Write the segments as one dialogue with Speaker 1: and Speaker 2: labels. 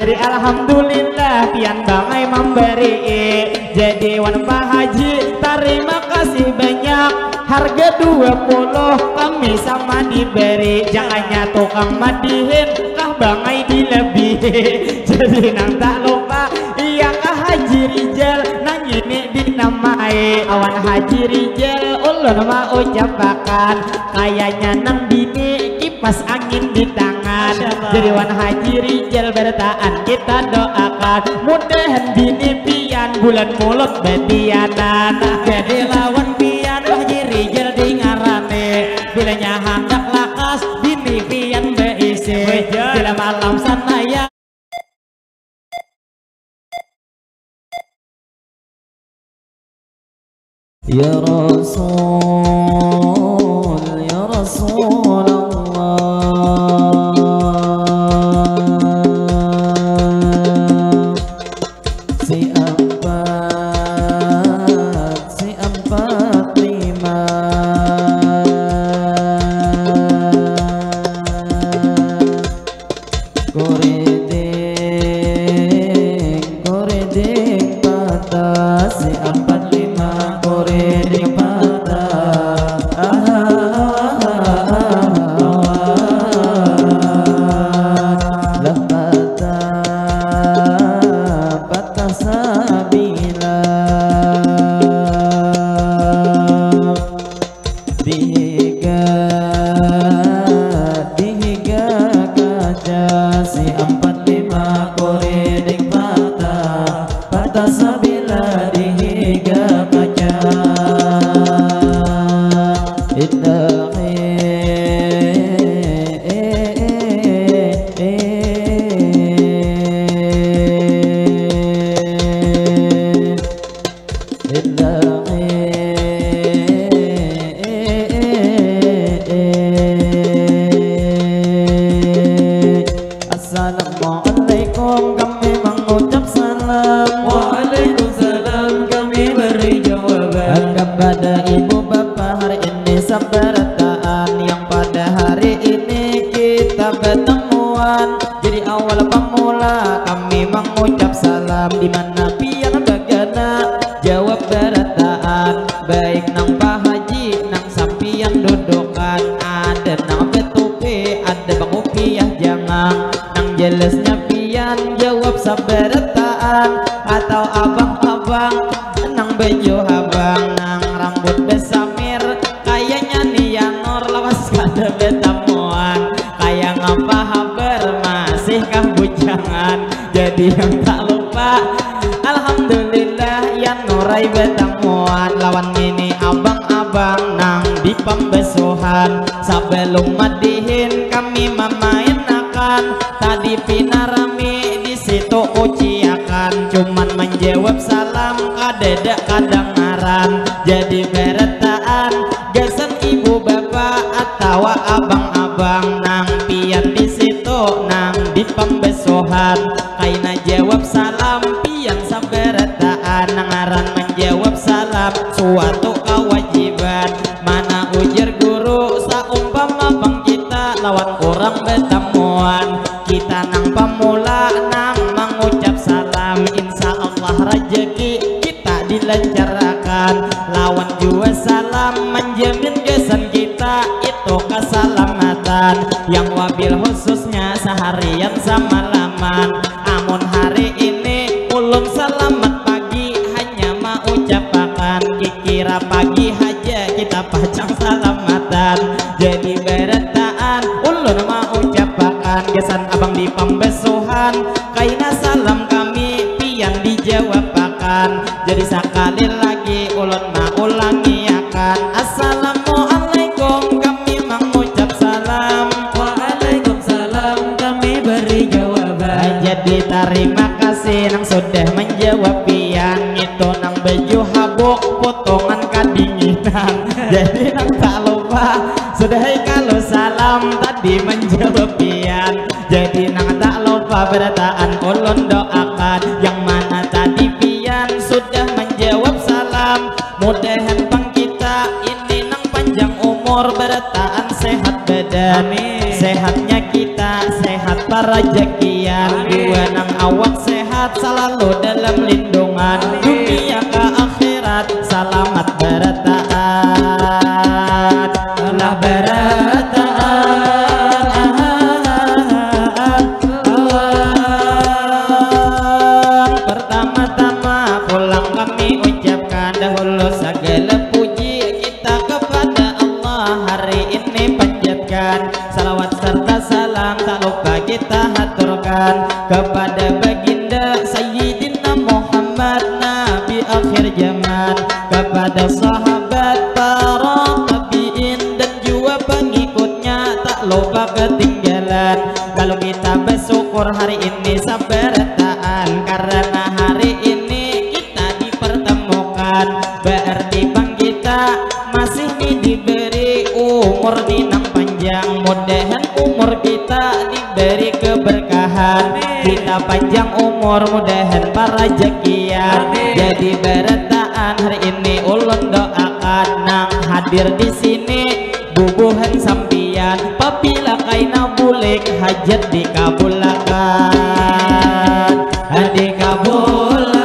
Speaker 1: Jadi alhamdulillah pian bangai memberi. Jadi wan Pak Haji terima kasih banyak. Harga 20 kami sama diberi. Jangannya tukang madihin kah bangai dilebihi. Jadi nang tak lupa iya kah Haji Rijal nang ini dinamai awan Haji Rijal ulun mau ucapakan kayaknya nang bini kipas angin di tangan. Jadi wan Haji Rijal bertaan kita doakan mudahan bini pian bulan mulut betianan. Jadi lawan pian Haji Rijal di ngarane bilanya hendak lakas bini pian beisi bila malam sana ya.
Speaker 2: Ya Rasul, ya Rasulullah, si empat lima koreding patah si empat lima koreding patah lah patah sabila dihiga kaca si empat lima koreding patah sabila dihiga kaca Assalamualaikum kami mengucap salam.
Speaker 3: Waalaikumsalam kami beri jawaban.
Speaker 2: Kepada ibu bapak hari ini sabarataan yang pada hari ini kita bertemuan. Jadi awal pemula kami mengucap salam di mana pian bagana jawab berataan baik nang Pak Haji nang sampian dudukan ada nang betupi ada bang upiah jangan nang jelasnya pian jawab sabarataan atau abang-abang nang baju abang nang rambut besamir kayaknya Nianor lawas kada betamuan kayak ngapa haber masih kah bujangan. Jadi yang tak lupa alhamdulillah ya Nurai betamuan lawan ini abang-abang nang di pembesuhan sebelum madihin kami memainakan tadi pinarami di situ uciakan cuman menjawab salam kadeda kadengaran. Jadi beretaan gasan ibu bapak atau abang-abang nang pian di situ nang di pembesuhan kaina jawab salam pian saberataan nangaran menjawab salam suatu kewajiban mana ujar guru saumpama bang kita lawan orang betamuan kita nang pemula nang mengucap salam insya Allah rezeki kita dilancarkan lawan jua salam menjamin kesan kita itu keselamatan yang wabil khususnya seharian semalaman. Amun hari ini ulun selamat pagi hanya mau ucapakan kira pagi aja kita pacang selamatan. Jadi beretaan ulun mau ucapakan kesan abang di pembesuhan kaina salam kami pian dijawabakan. Jadi sekali lagi ulun mau ulangi akan assalamualaikum kami mengucap salam.
Speaker 3: Waalaikumsalam kami beri jawaban.
Speaker 2: Jadi terima kasih nang sudah menjawab pian itu nang baju habuk potongan kadinginan. Jadi nang tak lupa sudah kalau salam tadi menjawab pian. Jadi nang tak lupa berataan ulun doakan yang mana tadi pian sudah menjawab salam mudahan bang kita ini nang panjang umur berataan sehat badan. Amin. Sehatnya kita sehat parajekian, dua nang awak sehat selalu dalam lindungan, dunia ke akhirat selamat bertaat,
Speaker 3: Allah
Speaker 2: pertama-tama pulang kami ucapkan dahulu segala puji kita kepada Allah, hari ini panjatkan salawat serta salam tak lupa kita haturkan kepada baginda Sayyidina Muhammad Nabi akhir zaman, kepada sahabat para tabi'in dan juga pengikutnya tak lupa ketinggalan. Kalau kita bersyukur hari ini sabartaan, karena hari ini kita dipertemukan, berarti bang kita masih diberi umur dinang panjang, mudahan umur kita diberi keberkahan, kita panjang umur mudahan parajekian, jadi bertaan hari ini ulun doakan nang hadir di sini bubuhan sampian, apabila kaina bulik hajat dikabulakan, dikabulakan.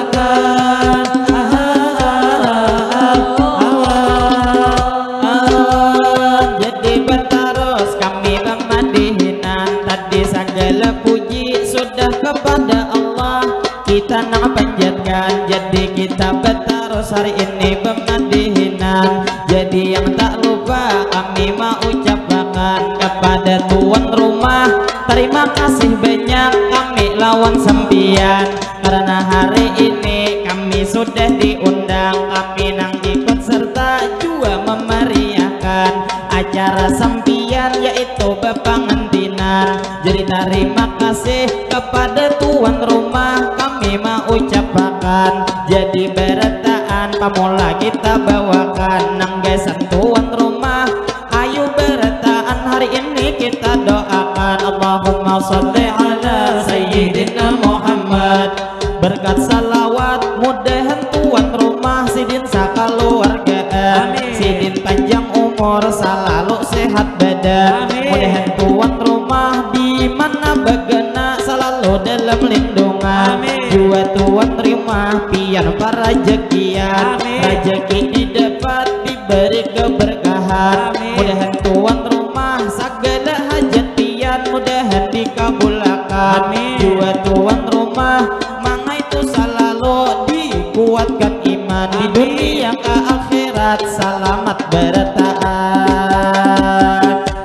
Speaker 2: Jadi berterus kami memadihinan, tadi segala puji sudah kepada Allah, kita nak panjatkan, jadi kita berterus hari ini memadihinan, jadi yang tak lupa kami mau ucapkan kepada tuan rumah, terima kasih banyak kami lawan sempian, karena hari ini kami sudah diundang, kami nang ikut serta juga memeriahkan acara sempian yaitu bepangantinan, jadi terima kasih kepada tuan rumah kami mau ucapkan, jadi bertaan pamula kita bawakan nang gesan tuan rumah, ayo bertaan hari ini kita doakan, Allahumma sholli ala Sayyidina Muhammad, berkat salawat mudahan tuan rumah sidin sakaluargaan, sidin panjang umur selalu sehat badan, mudahan tuan rumah di mana bagana selalu dalam lindungan, jua tuan terima pian parajekian, rejeki didapat diberi keberkahan, mudahan tuan rumah segala hajat pian mudahan dikabulkan, jua tuan rumah manga itu selalu dikuatkan iman, di dunia ke akhirat selamat bertaat,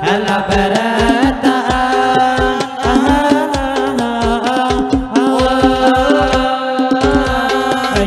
Speaker 2: Allah bertaat.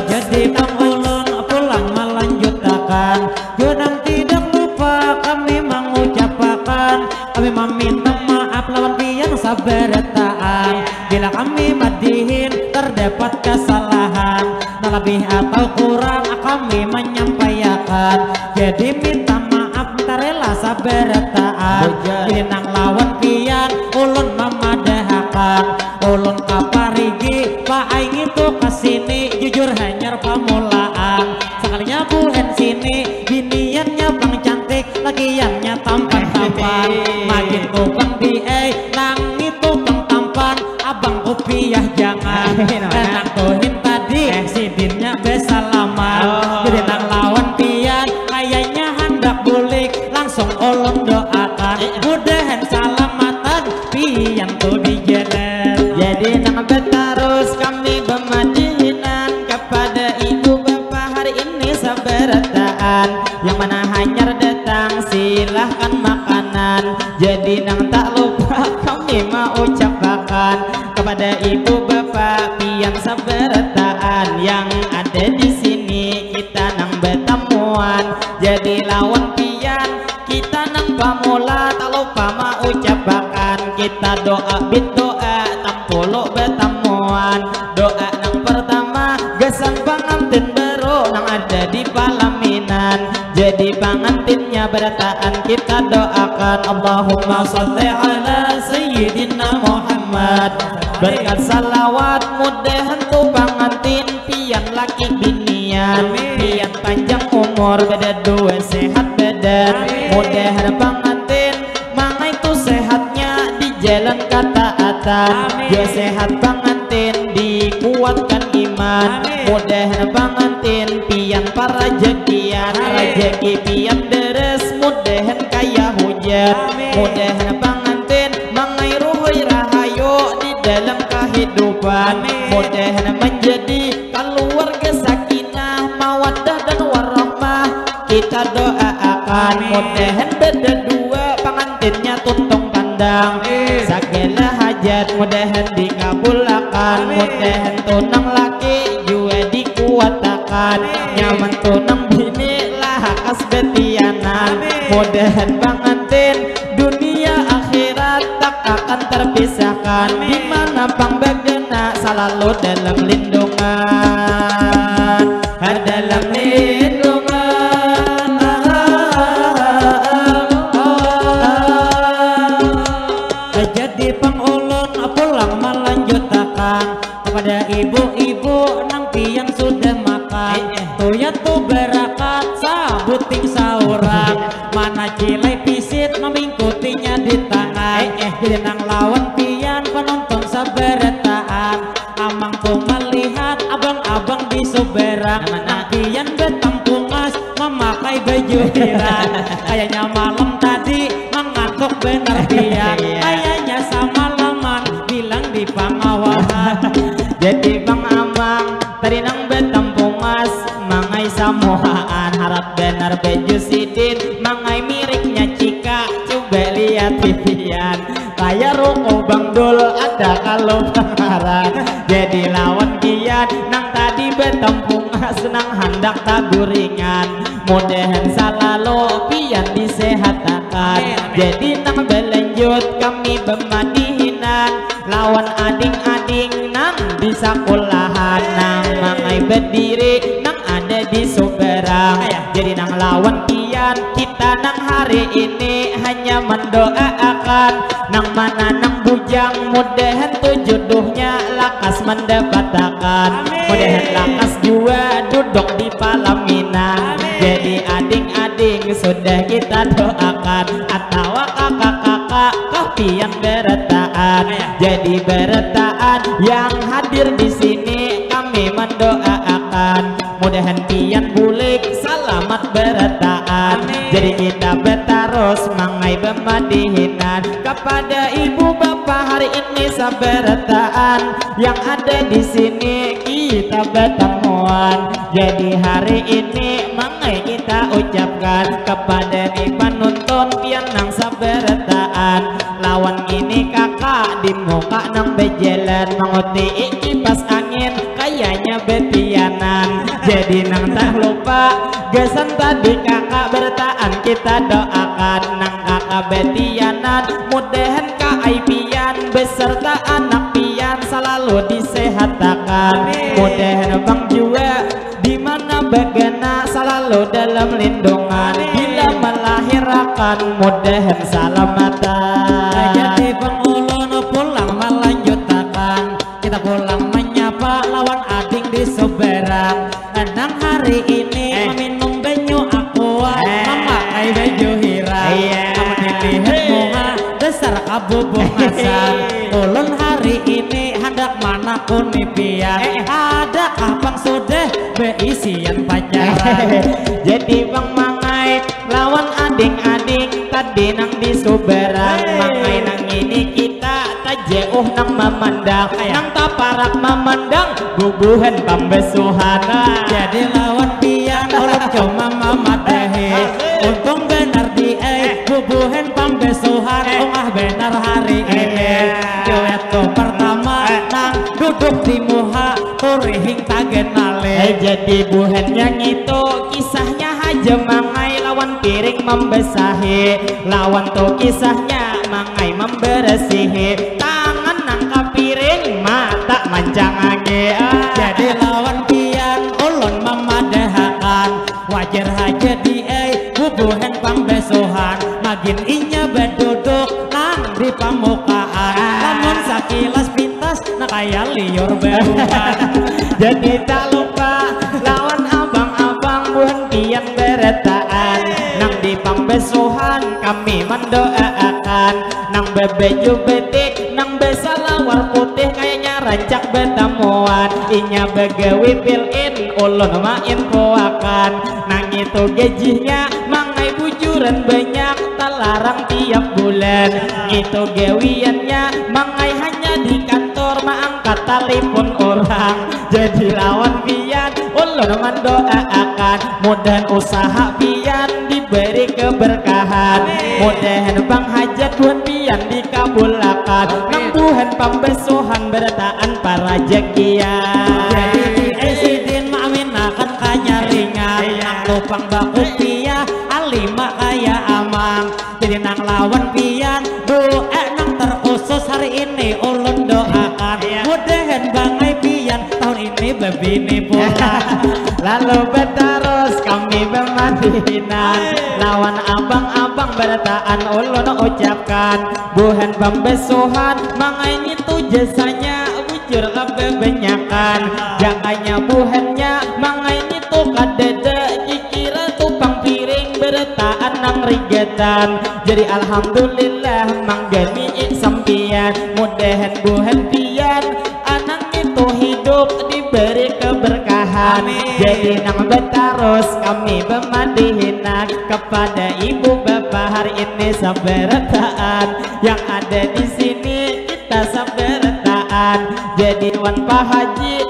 Speaker 3: jadi tangulun pulang melanjutkan, Yunang tidak lupa kami mengucapkan, kami meminta maaf lawan pian sabartaan, bila kami madihin terdapat kesalahan, nah lebih atau kurang kami menyampaikan, jadi minta maaf minta rela sabartaan, jadi nang lawan pian ulun memadahakan, ulun kaparigi pak aing itu kesini jujur hanya pamulaan, sekalinya buhen sini biniannya bang cantik lagiannya tampan-tampan, makin kupang biay nang itu bang tampan, abang kopiah jangan enak tuhin tadi sidinnya besalaman, jadi nang lawan pian kayaknya hendak bulik, langsung ulun doakan mudahan salamatan pian tuh di jalan,
Speaker 2: jadi nang betarus kami bermadihinan kepada ibu bapak hari ini sabartaan, yang mana hanyar datang silahkan makanan, jadi nang tak lupa kami mau ucapkan kepada ibu bapak pian sabartaan yang ada di sini, kita nang bertemuan, jadi lawan pian kita nang pamula tak lupa mau ucapkan, kita doa bit doa tampolo bertemuan, doa nang pertama gesan pangantin baru nang ada di Palaminan, jadi pangantinnya bertaan kita doakan, Allahumma sholli ala Sayyidina Muhammad, berkat salawat mudahan tu pangantin pian laki binian, pian panjang umur beda dua sehat badan, mudahan pangantin manga itu sehatnya di jalan ketaatan, selamatan. Yo sehat pengantin dikuatkan iman. Mudahan pengantin pian para rezekian, rezeki pian deres mudahan kaya hujan. Mudahan pengantin mangai ruhoi rahayu di dalam kehidupan. Mudahan menjadi keluarga sakinah mawaddah dan warahmah. Kita doakan mudahan beda dua pengantinnya tuntung pandang. Segala hajat mudahan dikabulkan. Mudahan tunang laki juga dikuatakan. Nyaman tunang bini lah kas betianan. Mudahan pengantin dunia akhirat tak akan terpisahkan. Dimana pangbagena selalu dalam lindungan, dalam lindungan.
Speaker 3: Jadi pengulun pulang melanjutkan kepada ibu-ibu nanti yang sudah makan. Tuh ya tuh berakat sabuting saurang. Mana cilai pisit memingkutinya di tangan. Jadi nang lawan pian penonton saberetaan. Amang tuh melihat abang-abang di soberang. Nang pian betampungas memakai baju hirang. Kayaknya malam tadi mengantuk bener pian. Kayaknya sama laman bilang di pangawahan.
Speaker 2: Jadi bang amang tadi nang betampungas mangai samuhaan. Harap benar baju sidin mangai miriknya cika. Coba lihat pipian kayak ruko bang dul ada kalau pengarang. Jadi lawan kian nang tadi betampungas nang hendak taguringan. Mudahan selalu pian disehatakan. Jadi nang berlanjut kami bermadihinan lawan ading-ading nang di sekolahan. Nang mangai berdiri nang ada di soberang. Jadi nang lawan kian kita nang hari ini hanya mendoakan. Nang mana nang bujang mudahan tuh jodohnya lakas mendapatkan. Mudahan lakas jua duduk di palaminan. Jadi ading-ading sudah kita doakan. Atau kakak-kakak kapian beretaan. Jadi beretaan yang hadir di sini kami mendoakan. Mudahan pian bulik selamat beretaan. Jadi kita betarus mangai bemadihinan kepada ibu bapak hari ini saberetaan. Yang ada di sini kita bertemuan. Jadi hari ini mangai kita ucapkan kepada nih penonton pian nang saberetaan. Lawan ini kakak di muka nang bejalan menguti kipas angin kayaknya betianan. Jadi nang tak lupa gesan tadi kakak bertaan kita doakan. Nang kakak betianan mudahan kaipian beserta anak pian selalu disehatakan. Mudahan bang juga dimana bagana selalu dalam lindungan. Bila melahirkan mudahan salamatan.
Speaker 3: Jadi pengulun pulang melanjutkan. Kita pulang menyapa lawan ading di soberang. Nang hari ini meminum banyu aqua memakai baju hirang. Kamu dilihat bunga besar kabubungasan. Ulun hari ini hendak mana kunipian. Adakah bang sudah beisian pacaran?
Speaker 2: Jadi bang mangai lawan ading-ading tadi nang di soberang. Mangai nang ini kita tak jauh nang memandang. Nang taparak memandang bubuhan pembesuhan.
Speaker 3: Jadi lawan pian ulun cuma mamadahi. Untung benar di bubuhan pembesuhan. Ungah benar hari ini. Cueto pertama nang duduk di muha turihing tagenale.
Speaker 2: Jadi buhan yang itu kisahnya aja mangai lawan piring membesahi. Lawan tuh kisahnya mangai memberesihi. Tangan nangkap piring mata mancang angin.
Speaker 3: Jadi lawan pian ulun memadahakan. Wajar aja di bubuhan pembesuhan. Magin inya berduduk nang di pamukaan. Namun sakilas pintas nak kaya liur beruan.
Speaker 2: Jadi tak lupa lawan abang-abang buhan pian beretaan. Nang di pembesuhan kami mendoakan. Nang bebeju betik nang besalawan luar putih kayaknya rancak betamuan inya begawi fill-in ulun main koakan nang itu gajinya mangai bujuran banyak talarang tiap bulan itu gawiannya mangai hanya di kantor maangkat telepon orang jadi lawan pian ulun mendoakan mudah usaha pian diberi keberkahan mudahan bang hajat tuan pian dikabulkan nang Tuhan pembesuhan bertaan para jekian
Speaker 3: jadi presiden mamin akan kanyaringan nang tupang baku pia alima kaya amang jadi nang lawan pian doa nang terkhusus hari ini ulun doakan mudahan bangai pian tahun ini bebini pulang
Speaker 2: lalu berterus kami bermadinan lawan abang-abang bertaan ulun ucapkan buhan pembesuhan mangai itu jasanya bujur kebebanyakan jangannya buhannya mangai itu kadede kikira tupang piring bertaan nang rigetan jadi alhamdulillah manggani sampian mudahan buhan pian anak itu hidup diberi keberkahan jadi nang betarus kami bermadihinan kepada ibu bapak hari ini sabarataan yang ada di sini kita sabarataan jadi wan pak haji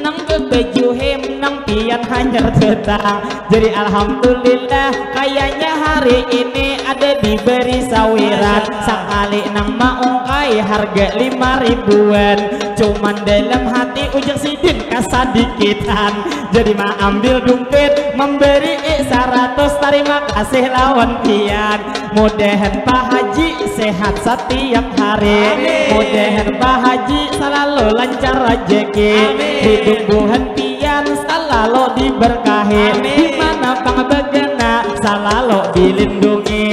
Speaker 2: nang bebejuhim nang pian hanyar tetang jadi alhamdulillah kayaknya hari ini ada diberi sawiran sekali nang maungkai harga 5.000-an cuman dalam hati ujung sidin kasadikitan jadi ma ambil dompet memberi 100 terima kasih lawan pian mudahan Pak Haji sehat setiap hari mudahan Pak Haji selalu lancar rezeki hidup buhan pian selalu diberkahi dimana pang begena selalu dilindungi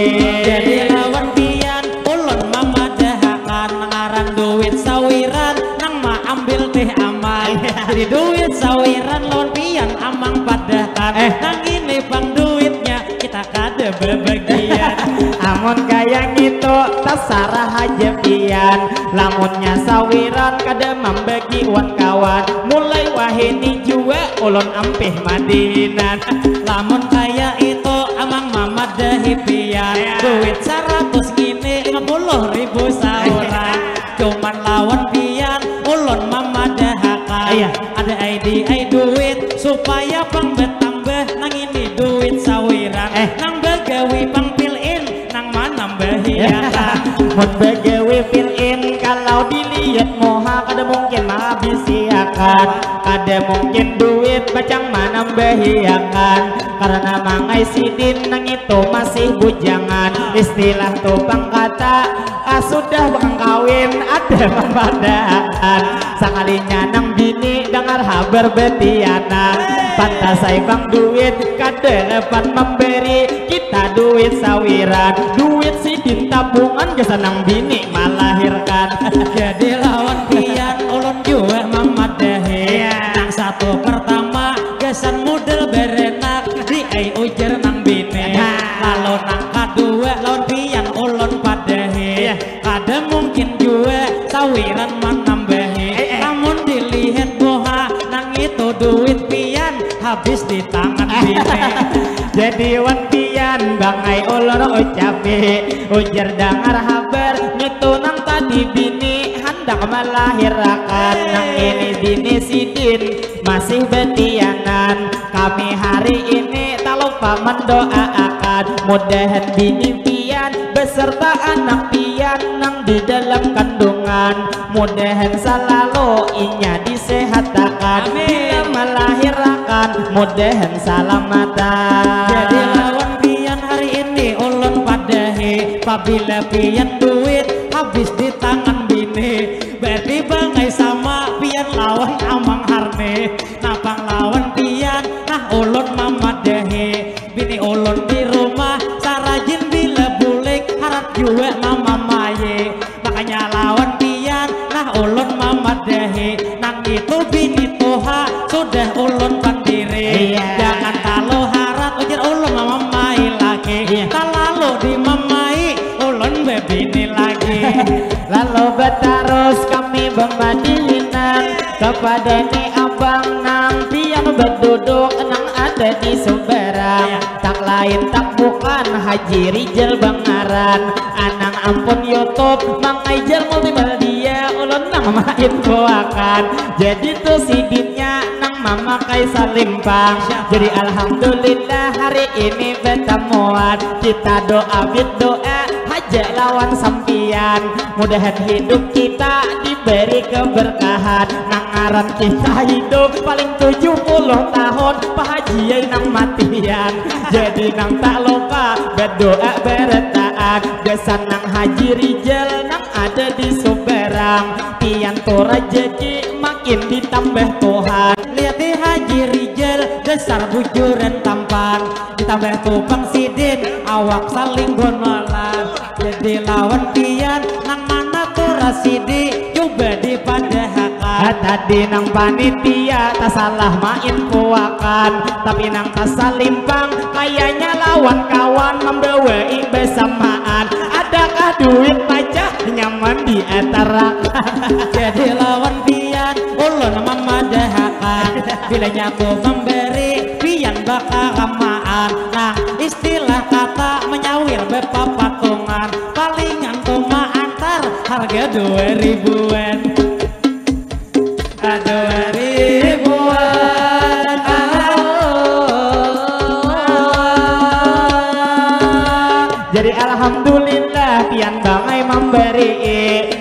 Speaker 3: jadi lawan pian ulun mamadahakan ngarang duit sawiran nang ma ambil teh amal jadi duit sawiran lawan pian amang padahkan nang ini bang duitnya kita kada berbagian
Speaker 2: amun kayak gitu terserah aja pian lamunnya sawiran kada membagi wan kawan mulai wahini juga ulun ampih madinan
Speaker 3: lamun kaya itu amang mamadahi pian duit 100 gini 50.000 sahuran cuman lawan pian ulun mamadahakan ada ID duit supaya pang betambah nang ini duit sawiran nang begawi pang fill-in nang manambahiakan
Speaker 2: mun begawi fill-in kalau dilihat moha kada mungkin menghabisiakan kada mungkin duit bacang manambahiakan karena mangai sidin nang itu masih bujangan istilah tupang kata sudah bang kawin ada mempadaan sekalinya nang bini dengar habar betianan pantasai bang duit kada lepas memberi kita duit sawiran duit sidin tabungan kesenang bini melahirkan
Speaker 3: jadi lawan pian ulun juga mamadahi nang satu pertama kesan model berenak di ai ujar nang bini lalu nang kedua lawan pian ulun padahi kada mungkin juga sawiran menambahi namun dilihat boha nang itu duit pian habis di tangan bini
Speaker 2: jadi wan pian bangai ulun ucapi ujar dengar habar ngitu nang tadi bini hendak melahirkan nang ini bini sidin masih betianan kami hari ini tak lupa mendoakan mudahan bini pian beserta anak pian nang di dalam kandungan mudahan selalu inya disehatakan bila melahirkan mudahan salamatan
Speaker 3: jadi lawan pian hari ini ulun padahi apabila pian duit habis di tangan bini berarti bangai sama pian lawan amang harne napang lawan pian nah ulun mamadahi bini ulun di rumah sarajin bila bulik harap juga mama maye makanya lawan pian nah ulun mamadahi nang itu bini toha sudah ulun pandiri jangan kalau harap ujar ulun mama mai lagi tak lalu dimamai ulun bebini lagi
Speaker 2: lalu betarus kami pembadinan kepada ni abang nang pian berduduk nang ada di Sumberang. Tak lain tak bukan Haji Rijal Bangaran. Anang ampun YouTube Mang Ijal multimedia ulun nang main kuakan. Jadi tuh sidinnya nang memakai salimpang. Jadi alhamdulillah hari ini bertemuan. Kita doa doa hajat lawan sampian. Mudahan hidup kita diberi keberkahan. Nang aran kita hidup paling 70 tahun. Pak Haji nang matian. Jadi nang tak lupa berdoa bertaat. Desan nang Haji Rijal nang ada di Sumberang. Pian tuh rezeki makin ditambah Tuhan.
Speaker 3: Lihat di Haji Rijal dasar bujuran tampan, ditambah tukang sidin awak saling gonolan. Jadi lawan pian nang mana tuh rasidi coba dipadahakan.
Speaker 2: Tadi nang panitia tak salah main kuakan, tapi nang tak salimpang kayaknya lawan kawan membawa bersamaan. Adakah duit pajak nyaman di etarakan?
Speaker 3: Jadi lawan pian ulun memadahakan. Bila nyaku memberi pian bakal ramaan. Nah istilah kata menyawir bepapatungan. Palingan cuma antar harga 2000-an. 2000-an.
Speaker 2: Jadi alhamdulillah pian bangai memberi.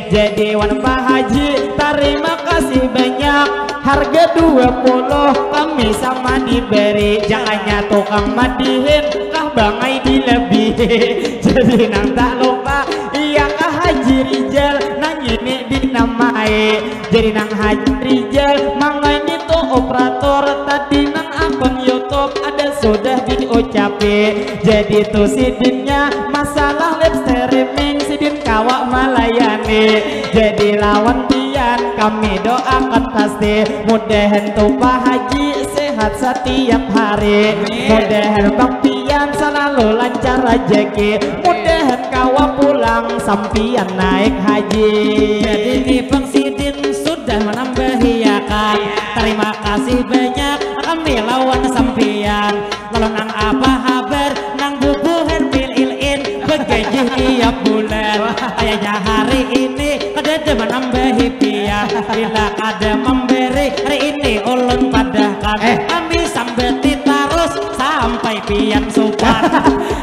Speaker 2: Jadi wan Pak Haji terima kasih banyak. Harga 20 kami sama diberi. Jangannya tukang madihin kah bangai dilebihi. Jadi nang tak lupa iya kah Haji Rijal nang ini dinamai. Jadi nang Haji Rijal mangai itu operator. Tadi nang akun YouTube ada sudah diucapi. Jadi tuh sidinnya masalah live streaming sidin kawak melayani. Jadi lawan pian kami doakan pasti. Mudahan tuh Pak Haji sehat setiap hari. Mudahan Bang Pian selalu lancar rezeki. Mudahan kawa pulang sampian naik haji.
Speaker 3: Jadi nih Bang Sidin sudah menambahiakan. Terima kasih banyak kami lawan sampian. Lalu nang apa kabar nang bubuhan pililin begaji tiap bulan. Kayaknya hari ini ada menambahi pian. Bila ada memberi hari ini ulun padahkan. Kami sambeti terus sampai pian sopan.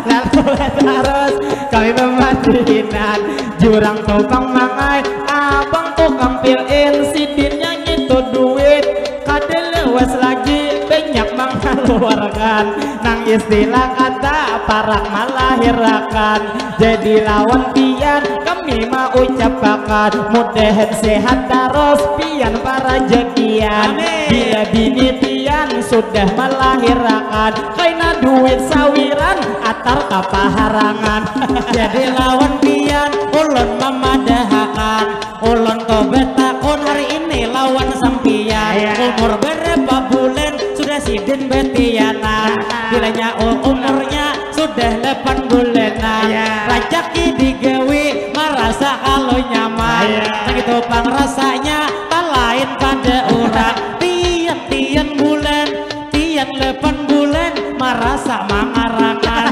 Speaker 2: Lalu terus kami mematikan jurang tukang mangai. Abang tukang pilin sidinnya gitu duit. Kade lewas lagi banyak mengeluarkan. Nang istilah kata parak melahirkan. Jadi lawan pian kami mau ucapkan. Mudahan sehat terus pian para jekian. Bila bini pian sudah melahirkan. Kaina duit sawiran atar kapaharangan.
Speaker 3: Jadi lawan pian ulun memadahakan. Ulun tobat takun hari ini lawan sampian. Umur berapa bulan sudah sidin betianan. Bilanya umurnya sudah 8 bulanan. Rajaki digawi merasa kalau nyaman. Begitu pang rasanya tak lain pada orang. Tian bulan, tian 8 bulan merasa mengarangan.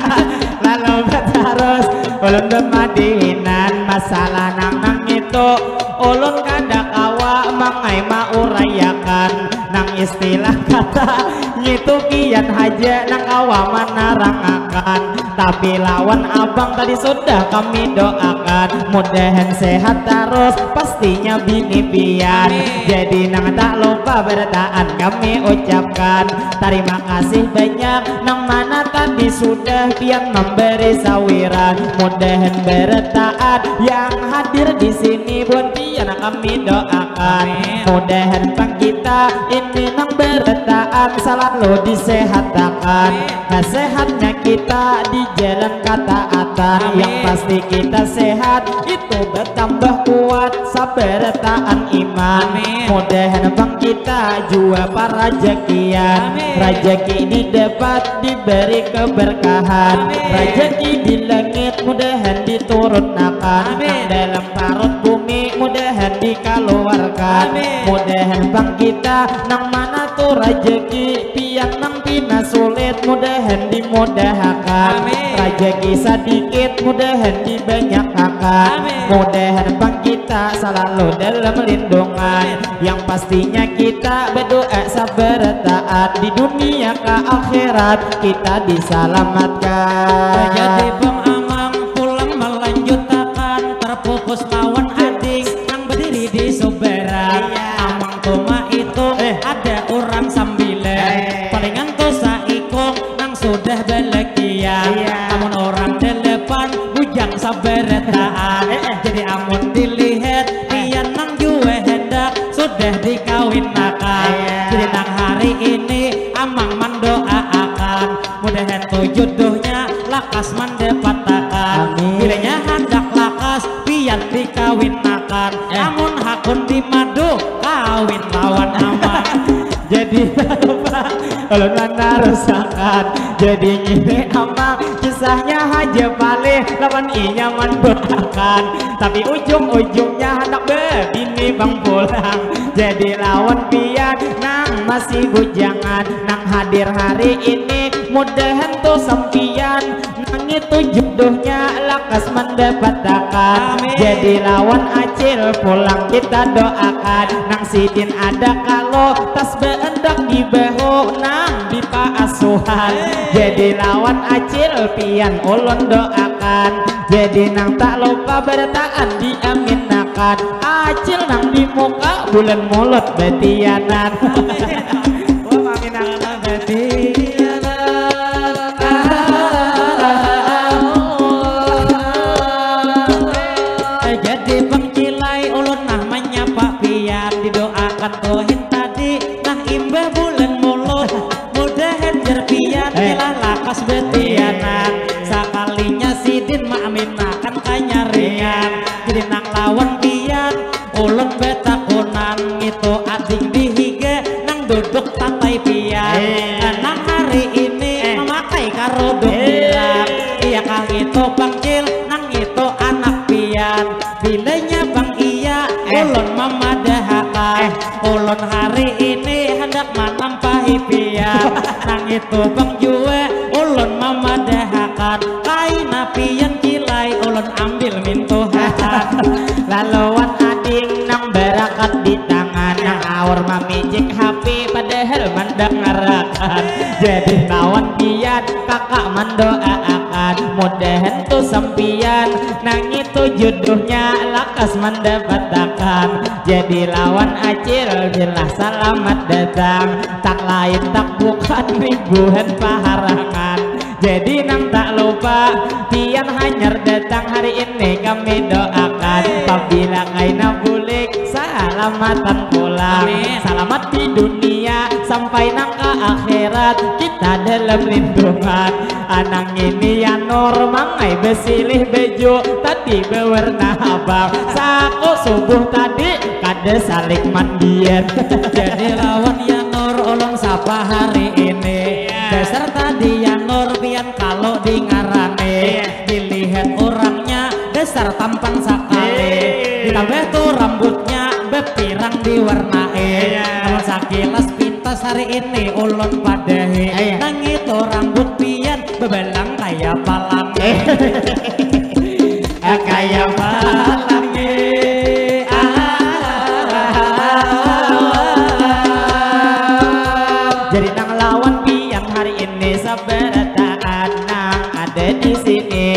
Speaker 2: Lalu terus ulun demadinan masalah nang itu ulun kada kawa mangai maurayakan. Nang istilah kata ngitu kian haja nang kawa menarangakan. Tapi lawan abang tadi sudah kami doakan. Mudahan sehat terus pastinya bini pian. Jadi nang tak lupa bertaan kami ucapkan. Terima kasih banyak nang mana tadi sudah pian memberi sawiran. Mudahan bertaat yang hadir di sini buat pian kami doakan. Mudahan pang kita ini nang bertaat selalu disehatkan. Nah sehatnya kita di jalan ketaatan. Yang pasti kita sehat itu bertambah kuat sabar taan iman. Mudahan bang kita jua para rezekian. Rezeki didapat diberi keberkahan. Rezeki di langit mudahan diturunkan. Dalam parut bumi mudahan dikaluan. berkah. Mudahan bang kita nang mana tuh rejeki pian nang pina sulit mudahan dimudahkan. Rejeki sedikit mudahan dibanyakkan. Mudahan bang kita selalu dalam lindungan. Yang pastinya kita berdoa sabar taat di dunia ke akhirat kita diselamatkan.
Speaker 3: Jadi bang Amang pulang melanjutkan terfokus lawan adik yang berdiri di Soberan. Amang Toma itu ada orang sambilan palingan tuh saikong nang sudah belekian. Namun orang depan bujang sabar taat. Jadi amun dilihat pian nang juwe hendak sudah dikawinakan. Jadi nang hari ini Amang mendoakan mudahan tuh jodohnya lakas mendapatkan. Bilanya hendak lakas pian dikawinakan. Namun hakun di madu kawin lawan Amang.
Speaker 2: Jadi lupa ulun mana rusakan. Jadi ngini Amang kisahnya aja paling lawan inya mendoakan. Tapi ujung-ujungnya hendak begini bang pulang. Jadi lawan pian nang masih bujangan nang hadir hari ini mudahan tuh sampian nang itu jodohnya lakas mendapatkan. Jadi lawan acil pulang kita doakan nang sidin ada kalau tas beendak di beho nang di paasuhan. Jadi lawan acil pian ulun doakan. Jadi nang tak lupa bertaan diaminakan. Acil nang di muka bulan mulut betianan.
Speaker 3: Oh maminakan betianan. Jadi pengkilai ulun namanya Pak Pian didoakan tuhin tadi nah imbah bulan mulut mudahan jerpian telah lakas betianan. Sakalinya sidin maaminakan kanyaringan. Jadi nang lawan pian ulun betakunan itu adik dihiga nang duduk santai pian. Nang hari ini memakai karo bilang iya kang itu bangkil nang itu anak pian. Bilanya bang iya ulun memadahakan. Ulun hari ini hendak menampahi pian. Nang itu bang juwe ulun memadahakan. Kaina pian kilai ulun ambil mintuhan.
Speaker 2: Laluan ading nang berakat di tangan nang awur mamijik HP padahal mendengarakan. Jadi lawan pian kakak mendoakan mudahan tuh sampian nang itu jodohnya lakas mendapatkan. Jadi lawan acil jelas selamat datang tak lain tak bukan ribuan paharangan. Jadi nang tak lupa pian hanyar datang hari ini kami doakan. Apabila kaina bulik salamatan pulang. Selamat di dunia sampai nang ke akhirat kita dalam lindungan. Anang ini ya nur mangai besilih bejo tadi berwarna abang. Saku subuh tadi kada salik mandian.
Speaker 3: Jadi lawan ya nur ulun sapa hari ini. Dasar tadi ya nur pian kalau di ngarane dilihat orangnya dasar tampan sekali. Ditambah tuh rambutnya bepirang diwarnai. Kalau sakilas pintas hari ini ulun padahi. Nang itu rambut pian bebelang kayak palang. Kayak palang.
Speaker 2: Jadi nang lawan pian hari ini sabarataan nang ada di sini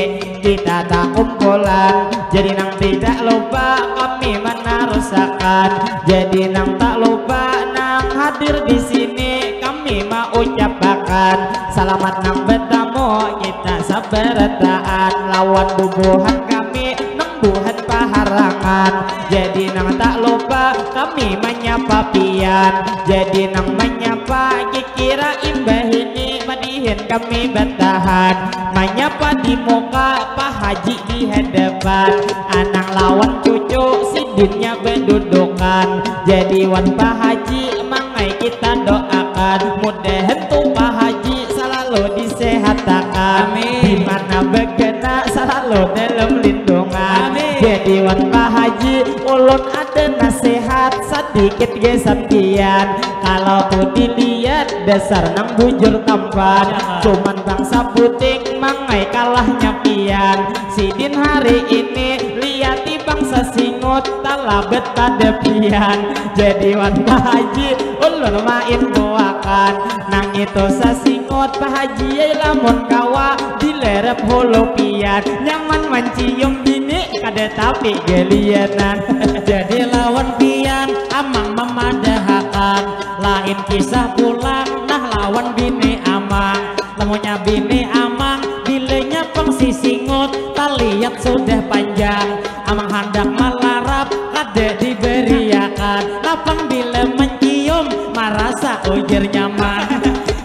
Speaker 2: kita tak kumpulan. Jadi nang tidak lupa kami menarusakan. Jadi nang tak lupa nang hadir di sini kami mau ucapkan selamat nang bertamu kita sabarataan lawan bubuhan kami nang buhan paharangan. Jadi nang tak lupa kami menyapa pian. Jadi nang menyapa kira imbah ini madihin kami bertahan. Menyapa di muka Pak Haji di hadapan. Anang lawan cucu sidinnya berdudukan. Jadi wan Pak Haji mangai kita doakan mudahan tuh Pak Haji selalu disehatkan. Dimana begena selalu dalam lindungan. Jadi wan Pak Haji ulun ada nasihat sedikit gesampian. Kalau tuh dilihat dasar nang bujur tampan, cuman bangsa puting mangai kalahnya pian. Sidin hari ini liati bangsa singut talabet pada pian. Jadi wan Pak Haji ulun main buakan nang itu sasingut Pak Haji lamun kawa dilerep holo pian. Nyaman mencium bini kada tapi gelianan.
Speaker 3: Jadi lawan pian amang memadahakan, lain kisah pulang nah lawan bini amang. Lamunnya bini amang bilenya pengsi singut taliat sudah panjang, amang hendak melarap kada diberiakan. Lapang bila mencium merasa ujir nyaman.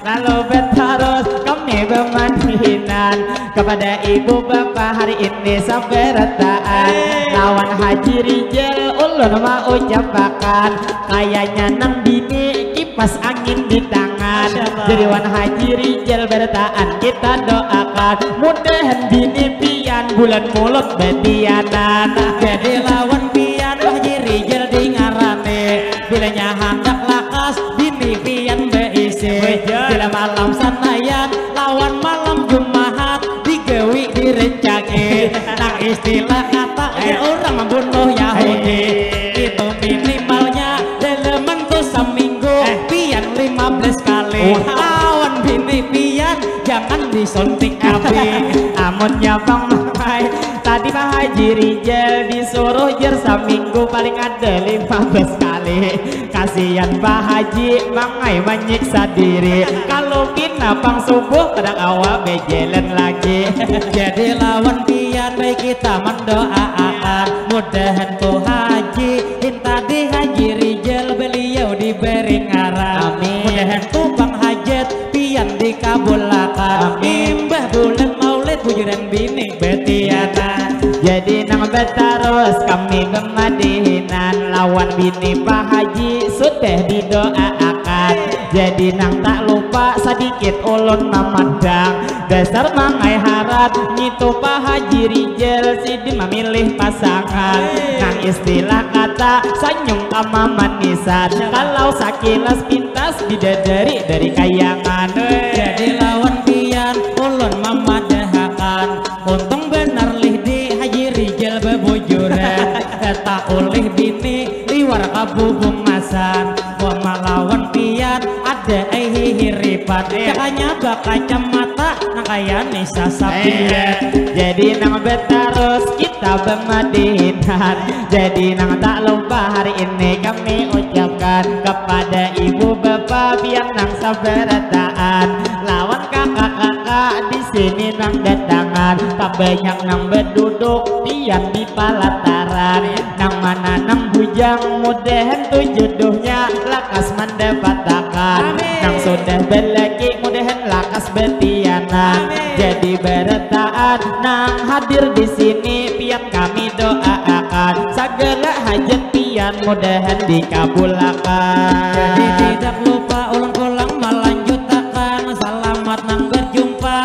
Speaker 2: Lalu berterus kami bermandinan kepada ibu bapak hari ini sabarataan. Lawan Haji Rijal ulun mau ucapakan, kayaknya nang bini kipas angin di tangan. Jadi wan Haji Rijal bertaan kita doakan, mudahan bini pian bulan mulut betianan.
Speaker 3: Jadi lawan pian Haji Rijal di ngarane, bilanya hendak lakas bini pian beisi. Bila malam sanayan lawan malam Jumat digawi direncake. Nang istilah kata orang membunuh Yahudi itu minimalnya dalam tuh seminggu pian 15 kali. Lawan bini pian jangan disuntik api.
Speaker 2: Amunnya Bang Mamai tadi Pak Haji Rijal disuruh jer seminggu paling ada 15 kali. Kasihan Pak Haji Mamai menyiksa diri, kalau pina pang subuh kadang awal bejelan lagi.
Speaker 3: Jadi lawan pian baik kita mendoakan, mudahan tuh Haji tadi Haji Rijal beliau diberi ngarang. Mudahan tuh Bang Hajat pian dikabulakan. Imbah bulan maulid bujuran bini betiana.
Speaker 2: Jadi nang betarus kami bermadihinan, lawan bini Pak Haji sudah didoakan. Jadi nang tak lupa sedikit ulun memandang, dasar mangai harat nyitu Pak Haji Rijal sidin memilih pasangan. Nang istilah kata senyum kama manisan, kalau sakilas pintas bidadari dari kayangan.
Speaker 3: Jadi lawan pian ulun memadahakan, untung benar lih di Haji Rijal bebujuran. Tak oleh bini liwar kabubung masan, wa malawan pian ada hiripan. Kakaknya bakaca mata nang kaya nisa sapian.
Speaker 2: Jadi nang betarus kita bermadihinan. Jadi nang tak lupa hari ini kami ucapkan kepada ibu bapak pian nang sabarataan, lawan kakak-kakak di sini nang datangan. Tak banyak nang berduduk pian di palataran, nang mana nang bujang mudahan tuh jodohnya lakas mendapatakan. Nang sudah berlaki mudahan lakas betiana. Jadi bertaan nang hadir di sini pian kami doakan, segala hajat pian mudahan dikabulakan.
Speaker 3: Jadi tidak lupa ulang-ulang melanjutkan, selamat nang berjumpa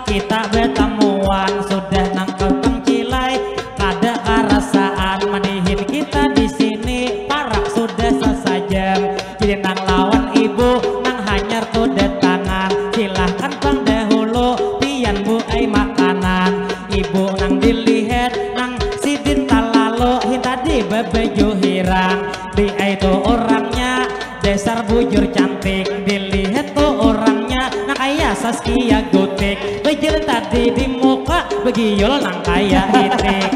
Speaker 3: kita bertemuan. Sudah nang kepeng cilai kada karasaan, manihin kita di sini parak sudah sesajam. Jadi nang lawan ibu nang hanyar tuh tangan, silahkan Bang dahulu pian bu ay makanan. Ibu nang dilihat nang sidin talalu tadi bebeju hirang. Di itu orangnya dasar bujur cantik, dilihat tuh orangnya nang kaya Saskia Gotik. Bejel tadi di muka begiyol nang kaya itik.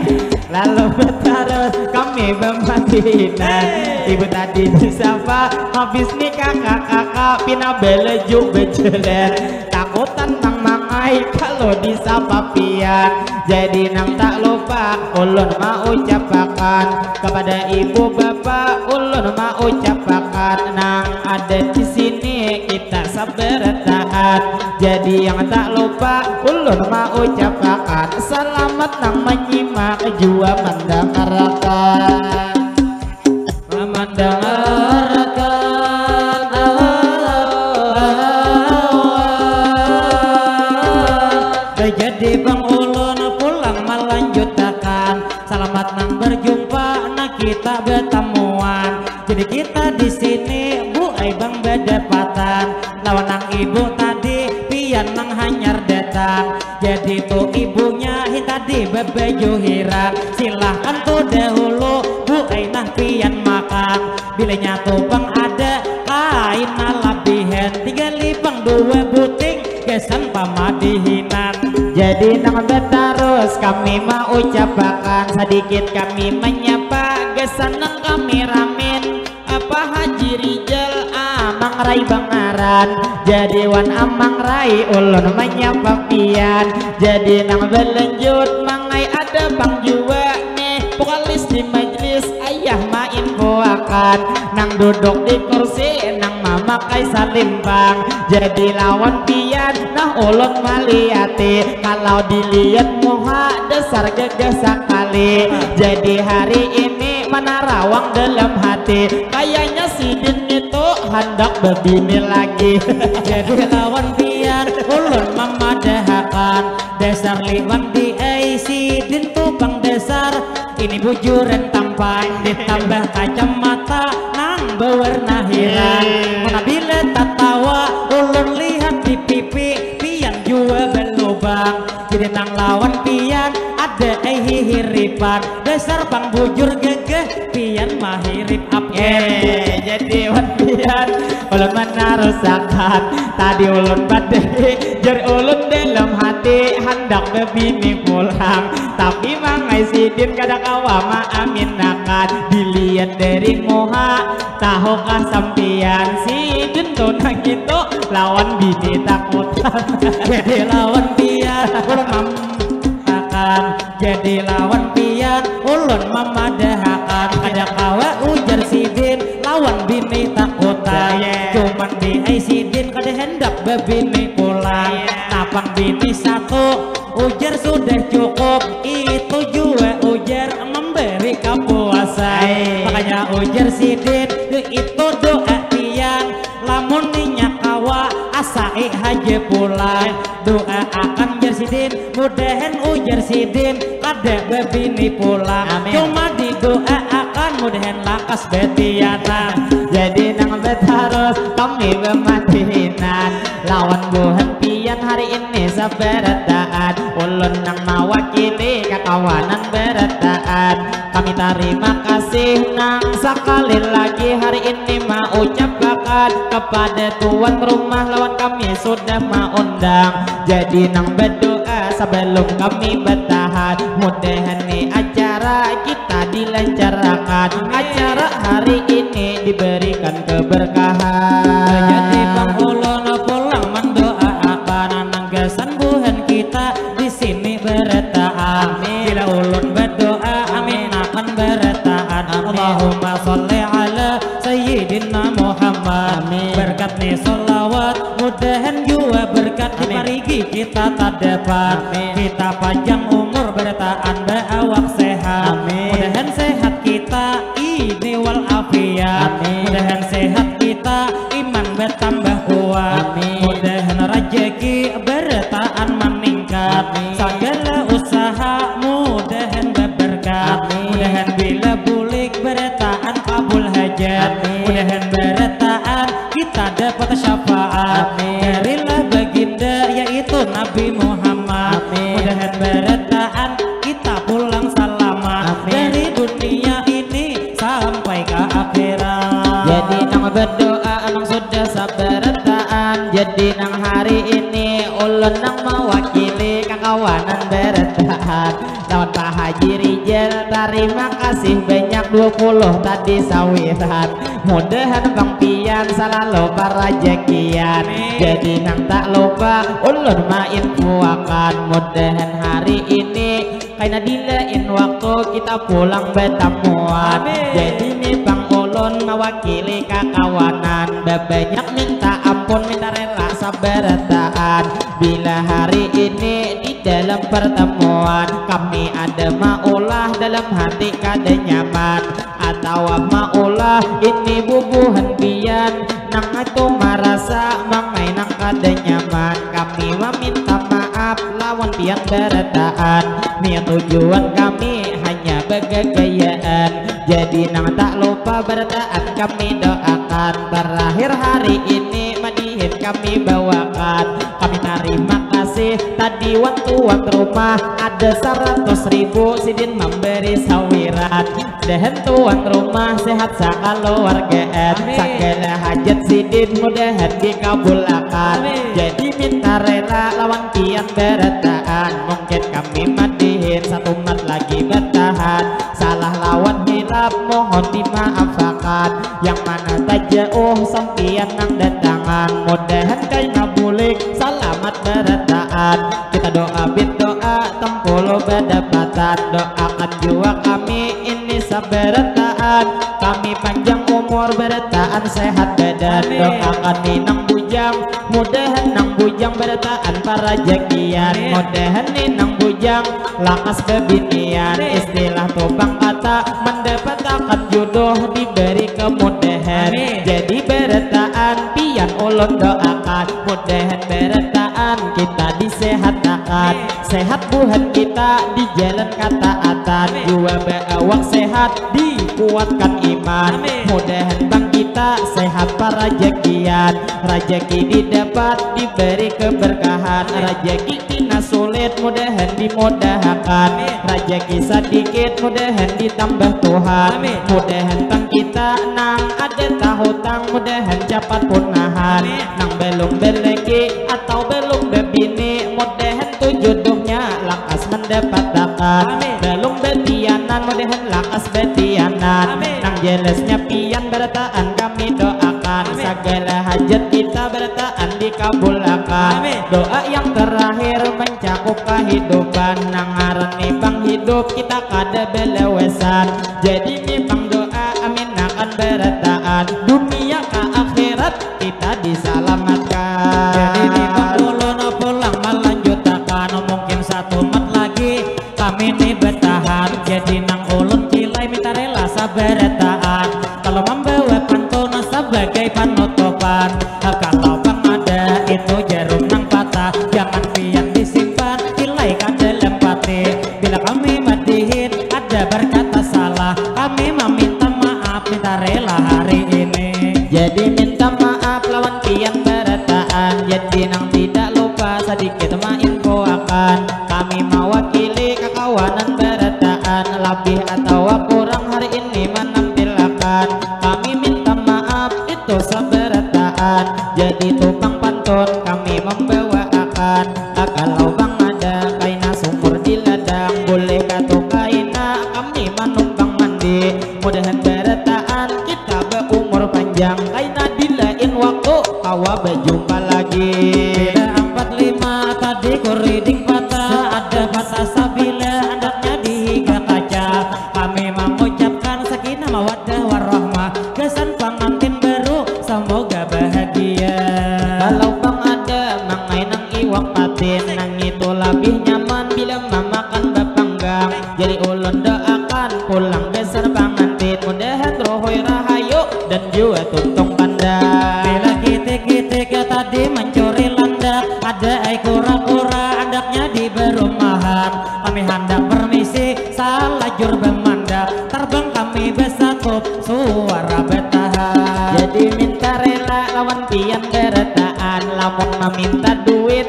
Speaker 2: Lalu bertarus kami bermadihinan, ibu tadi disapa habis nikah kakak pina belejuk bejeler. Takutan nang mangai kalau disapa pian. Jadi nang tak lupa ulun mau ucapakan kepada ibu bapak, ulun mau ucapakan nang ada di sini kita sabarataan. Jadi yang tak lupa ulun mau ucapakan, selamat nang menyimak jua mendengarkan.
Speaker 3: Jadi Bang ulun pulang melanjutkan, selamat nang berjumpa nah kita bertemuan. Jadi kita kedapatan lawan nang ibu tadi pian nang hanyar datang jadi tuh ibunya tadi bebeju hirang silahkan tuh dahulu bu ainah pian makan bilanya tuh bang ada kain alabihen 3 lipang 2 buting kesan pamadihinan
Speaker 2: jadi nang betarus kami mau ucapakan sedikit kami menyapa gesanang kami ramin apa Haji Rijal amang rai bangaran jadi wan amang rai ulun menyapa pian jadi nang belanjut mangai ada bang jua nih vokalis di majelis ayah main akan nang duduk di kursi nang mamakai salimpang jadi lawan pian nah ulun maliati kalau dilihat muha dasar gagah sekali jadi hari ini mana rawang dalam hati kayaknya si Din itu hendak berbini lagi
Speaker 3: jadi lawan pian ulun memadahakan dasar liwang di si Din tuh bang dasar ini bujuran tampan ditambah kacamata nang berwarna hilang mana bila tak tawa ulun lihat di pipi pian jua berlubang jadi nang lawan pian ada hiripan dasar bang bujur gegeh pian mahirip
Speaker 2: jadi wan pian ulun menarusakan tadi ulun badai jari ulun dalam hati hendak bebini pulang tapi mangai sidin kadang awama aminakan dilihat dari muha tahukah sampian sidin tuh nang gitu lawan bini takutan
Speaker 3: jadi lawan pian ulun memakan jadi lawan pian ulun memadahakan ada kawa ujar sidin lawan bini takutan cuman di sidin kada hendak bebini pulang napang bini satu ujar sudah cukup itu juga ujar memberi kepuasan makanya ujar sidin itu doa pian lamun minyak kawa asai haji pulang doa akan ujar sidin mudahan ujar sidin kada bebini pulang cuma di doa akan mudahan lakas betiatan
Speaker 2: jadi nang betarus kami bermatihinan lawan buhan pian hari ini sabarataan ulun nang mawakili kakawanan berataan kami terima kasih nang sekali lagi hari ini mau ucapkan kepada tuan rumah lawan kami sudah mengundang jadi nang berdoa sebelum kami bertahan mudahan nih acara kita dilancarkan acara hari ini diberikan keberkahan
Speaker 3: jadi bang ulun pulang mendoa akan nang gasan buhan kita di sini bertahan bila ulun berdoa amin akan bertahan Allahumma sholli ala sayyidina Muhammad berkat nih sholawat mudahan juga berkat diparigi kita tak dapat kita panjang umur bertahan berawak sehat mudahan sehat kita ini wal afiat mudahan sehat kita iman bertambah kuat mudahan rezeki bertahan meningkat segala usaha mudahan berberkat mudahan bila bulik bertahan kabul hajat mudahan bertahan kita dapat syafaat darilah baginda yaitu Nabi Muhammad mudahan bertahan kita pulang selamat dari dunia ini sampai ke akhirat
Speaker 2: jadi nang berdoa nang sudah sabarataan jadi nang hari ini ulun nang mewakili kakawanan bertahan lawan Pak Haji Rijal terima kasih banyak 20 tadi sawiran mudahan bang pian selalu parajekian jadi nang tak lupa ulun main puakan mudahan hari ini karena dilain waktu kita pulang bertemuan jadi nih bang ulun mewakili kakawanan banyak minta ampun minta rela sabarataan bila hari ini di dalam pertemuan kami ada maulah dalam hati kada nyaman atau maulah ini bubuhan pian nang itu merasa mangai nang kada nyaman kami meminta maaf lawan pian berataan niat tujuan kami hanya bergegayaan Jadi nang tak lupa bertaan kami doakan. Terakhir hari ini madihin kami bawakan. Kami terima kasih tadi tuan rumah ada 100.000 sidin memberi sawiran. Dan tuan rumah sehat sakeluargaan. Segala hajat sidin mudahan dikabulkan. Jadi minta rela lawan pian bertaan. Mungkin kami madihin satu mat lagi bertahan. Salah lawan hilap mohon dimaafkan. Yang mana tak jauh sampian nang datangan. Mudahan kay nabulik selamat bertaan. Kita doa doa tempolo berdapatan. Doakan juga kami ini sabertaan. Kami panjang umur bertaan sehat badan. Doakan ninang bujang mudahan nang bujang bertaan para jagian. Mudahan ninang bujang lakas kebinian. Istilah topang kata mendapatkan jodoh diberi kemudahan. Jadi bertaan pian ulun doakan. Mudahan bertaan kita disehatkan. Sehat buhan kita di jalan ketaatan. Jua beawak sehat dikuatkan iman. Mudahan bang kita sehat para jagian. Rajaki didapat diberi keberkahan. Rajaki kina sulit mudahan dimudahkan. Rajaki sedikit mudahan ditambah Tuhan. Mudahan bang kita nang ada tahutang mudahan cepat punahan. Nang belum berlaki atau belum berbini mudahan tuh jodohnya lakas mendapatkan. Belum betianan mudahan lakas betianan. Nang jelasnya pian bertaan kami doakan. Segala hajat kita bertaan dikabulkan. Doa yang terakhir mencakup kehidupan. Nang ngaran nih bang hidup kita kada belewesan. Jadi nih bang doa amin akan bertaan. Dunia ke akhirat kita diselamatkan.
Speaker 3: Jadi nih bang ulun pulang melanjutkan. Mungkin satu mat lagi kami nih bertahan. Jadi nang ulun kilai minta rela sabertaan. Kalau membawa pantun sebagai penutupan. Kalau bang ada itu jarum nang patah. Jangan pian disimpan kilai kan dalam pati. Bila kami madihin ada berkata salah. Kami meminta maaf minta rela hari ini.
Speaker 2: Jadi minta maaf lawan pian bertaan. Jadi nang tidak lupa sedikit info akan. Kami mewakili kekawanan bertaan. Lebih atau kurang hari ini menampilkan. Kami minta maaf itu seberataan. Jadi tupang pantun kami membawa akan. Kalau bang ada kaina sumur di ladang. Boleh katu kaina kami manumpang mandi. Mudahan berataan kita berumur panjang. Kaina dilain waktu kawa berjumpa lagi.
Speaker 3: Beda 45 tadi kuriding patah. Ada patah sabila andaknya dihiga kaca. Kami mengucapkan sakinah mawaddah warahmah. Kesan pengantin baru semoga bahagia.
Speaker 2: Kalau bang ada mangai nang iwak patin. Nang itu lebih nyaman bila memakan bapanggang. Jadi ulun doakan pulang besar pengantin. Mudahan rohoi rahayu dan juga tuntung pandang.
Speaker 3: Bila kitik-kitik tadi mencuri landak. Ada kura-kura andaknya di berumahan. Kami hendak permisi salah jur bemandak. Terbang kami besakup suara bertahan.
Speaker 2: Jadi minta rela lawan pian berataan. Lamun meminta duit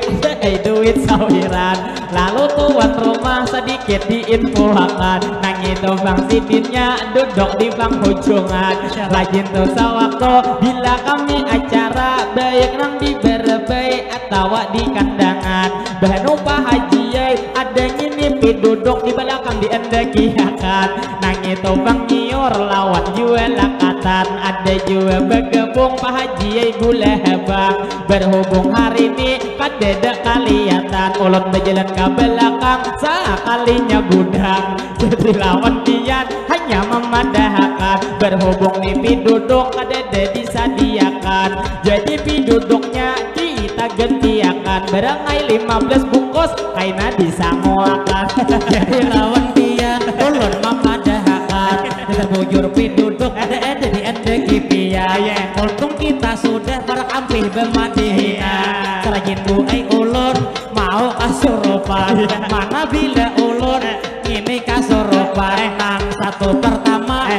Speaker 2: duit sawiran. Lalu tuan rumah sedikit diinfokan. Nang itu bang sidinnya duduk di bang hujungan. Rajin tuh sewaktu bila kami acara. Baik nang di berbaik atau di kandangan. Banu Pak Haji ada nginipi duduk di belakang di endekiakan. Nang itu bang nyiur lawan jual lakatan. Ada juga bergabung Pak Haji gula hebang. Berhubung hari ini kadeda kaliatan. Ulun berjalan ke belakang sekalinya budang. Jadi lawan pian hanya memadahkan. Berhubung nipi duduk kadeda disadiakan. Jadi pi duduknya kita gentiakan. Berangai 15 bungkus kaina disangoakan.
Speaker 3: Jadi lawan pian ulun memadahkan. Terbujur pi duduk ada di endeki pian. Untung kita sudah berampih bermadihian. Serajin bu ulun mau kasurupan. Mana bila ulun ini kasurupan. Nang satu pertama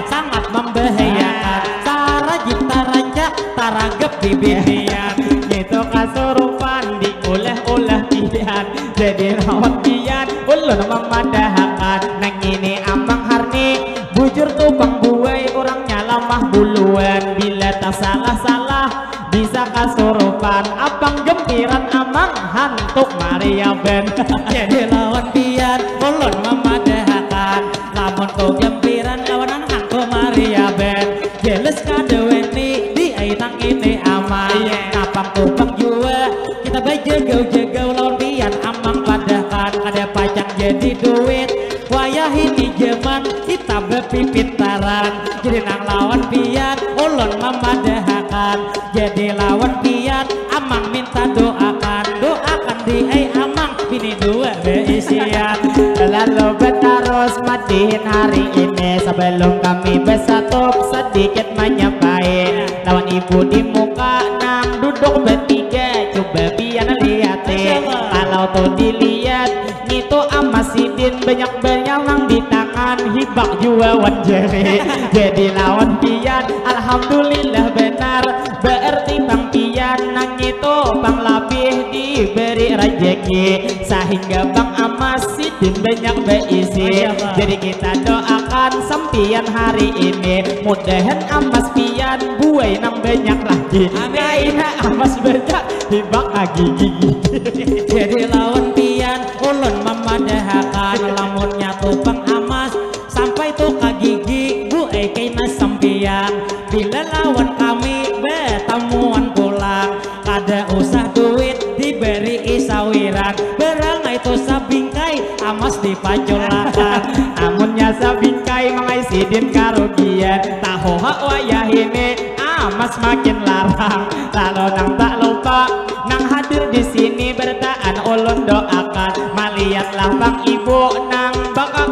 Speaker 3: binian.
Speaker 1: Itu kasurupan dioleh-oleh pian, jadi lawan pian ulun memadahakan. Nang ini amang harni bujur tupang buai, orangnya lamah buluan. Bila tak salah-salah bisa kasurupan, abang gempiran amang hantuk Maria Ben.
Speaker 3: Jadi lawan pian ulun memadahakan, lamun kau gempiran lawanan hantu Maria Ben. Jelas kadeweni di nang ini aman. Napang tupang jua kita bejegau-jegau lawan pian amang padahkan. Ada pacang jadi duit wayah ini jeman kita bepipintaran. Jadi nang lawan pian ulun memadahakan, jadi lawan pian amang minta doakan di amang bini dua beisian.
Speaker 1: Lalu berterus madihin hari ini, sebelum kami bersatu sedikit menyapai. Lawan ibu di muka nang duduk bertiga, coba biar lihat kalau tuh dilihat itu amas sidin banyak nang di tangan hibak jua wan jari. Jadi lawan pian alhamdulillah benar, berarti bang pian nang itu bang labih diberi rezeki, sehingga bang amas sidin banyak berisi. Jadi kita doakan sampian hari ini, mudahan amas pian buai nang banyak lagi. Kaina amas banyak hibak lagi gigi.
Speaker 3: Jadi lawan pian ulun memadahakan, lamunnya tupang amas sampai tuh kagigi bu kaina sampian. Bila lawan kami betamuan pulang, kada usah duit diberi isawiran, berangai itu sabingkai amas dipaculakan.
Speaker 1: Amunnya sabingkai mangai sidin karugian, tahu hak wayah ini amas makin larang. Lalu nang tak lupa nang hadir di sini bertaan ulun doakan, maliatlah bang ibu nang baka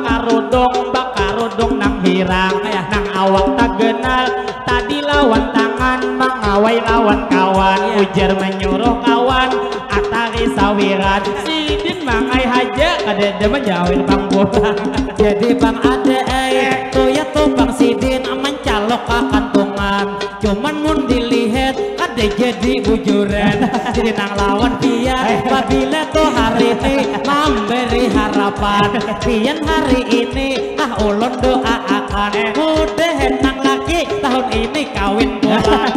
Speaker 1: karudung nang hirang, nang awak tak kenal tadi lawan tangan mengawai lawan kawan, ujar menyuruh kawan atari sawiran. Sidin mangai haja kada menjawil bang buang.
Speaker 3: Jadi bang ada tuh ya tuh bang sidin mencalok kantungan, cuman mun dilihat ada jadi bujuran. Jadi nang lawan pian apabila tuh hari ini memberi harapan, pian hari ini ulun doa akan mudahan nang laki tahun ini kawin pulang.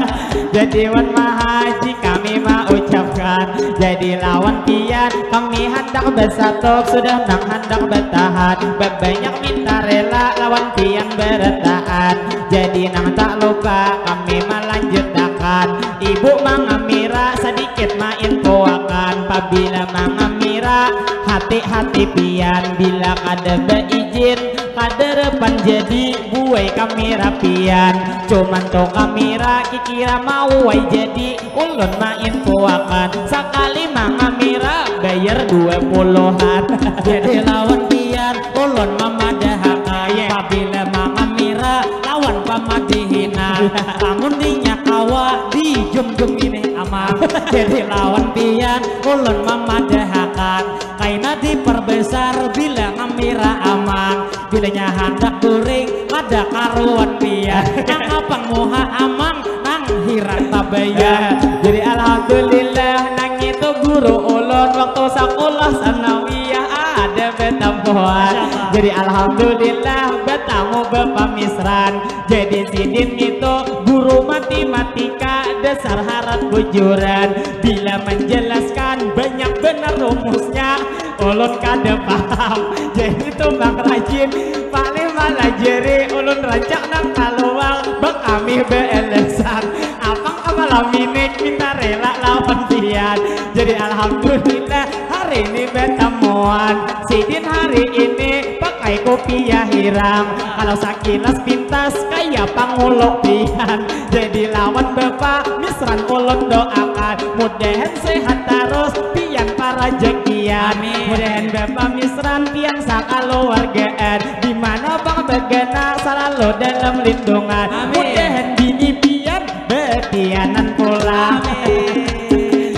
Speaker 1: Jadi wan mahaji kami mau ucapkan, jadi lawan pian kami hendak bersatu, sudah nang hendak bertahan, banyak minta rela lawan pian bertahan. Jadi nang tak lupa kami melanjutkan, ibu mengamira sedikit main poakan. Apabila mengamira hati-hati pian, bila kada beizin kada repan jadi buai kamera pian. Cuman to kamera kikira mau wai jadi ulun main poakan, sekali mengamira bayar 20-an.
Speaker 3: Jadi lawan pian ulun memadahakan, apabila mengamira lawan pamadihina, namun dinyak kawa di jum-jum ini aman. Jadi lawan pian ulun memadahakan, kaina diperbesar bila ngamira aman. Bilanya hendak guring ada karuan pian, nang apang muha amang nang hirang tabaya.
Speaker 1: Jadi alhamdulillah nang itu guru ulun waktu sekolah sanawiyah ada betampuan. Jadi alhamdulillah betamu bepamisran. Jadi sidin itu guru matematika dasar harap bujuran. Bila menjelaskan banyak benar rumusnya ulun kada paham. Jadi itu bang rajin paling malah jeri ulun rancak nang kaluang bang kami beelesan. Abang malam ini minta rela lawan pian. Jadi alhamdulillah hari ini betemuan. Sidin hari ini pakai kopiah hirang, kalau sakilas pintas kayak pangulok pian. Jadi lawan bapak misran ulun doakan, mudahan sehat terus pian para jekian. Mudahan bapak misran pian sakaluargaan, dimana bang begana selalu dalam lindungan. Mudahan bini pian betianan pulang,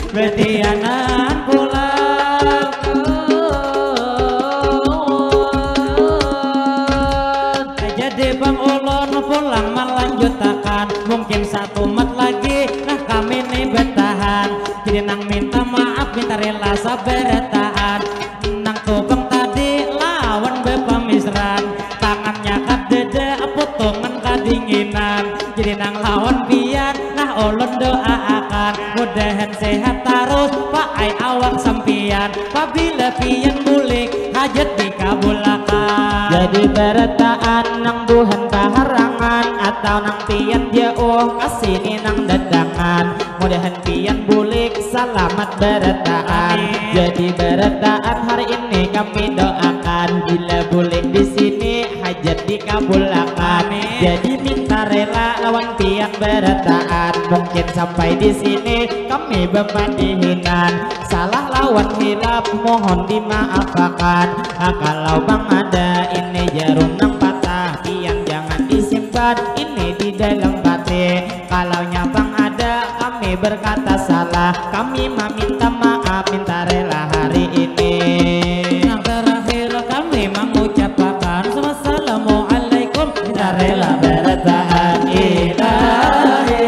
Speaker 3: betianan pulang. Jadi bang ulun pulang melanjutkan, mungkin satu mat lagi nah kami nih Jadi nang minta maaf minta rela saberetaan. Nang tubang tadi lawan bepamisran, tangannya kadede potongan kadinginan. Jadi nang lawan biar nah ulun doaakan mudahan sehat terus pak ai awak sampian. Apabila pian bulik hajat dikabulakan.
Speaker 2: Jadi beretaan nang Tuhan kaharangan atau nang pian jauh kasini nang dadangan. Mudahan pian bulik selamat beretaan. Jadi beretaan hari ini kami doakan bila bulik di sini hajat dikabulkan. Jadi minta rela lawan pian beretaan. Mungkin sampai di sini kami berpadihinan. Salah lawan hilap mohon dimaafkan. Kalau bang ada ini jarum nang patah, pian jangan disimpan ini di dalam hati. Kalau nyabang ada kami berkata salah, kami meminta maaf minta rela hari ini.
Speaker 3: Yang terakhir kami mengucapkan wassalamualaikum minta rela
Speaker 2: beretaan ilahi.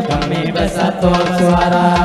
Speaker 2: Kami bersatu suara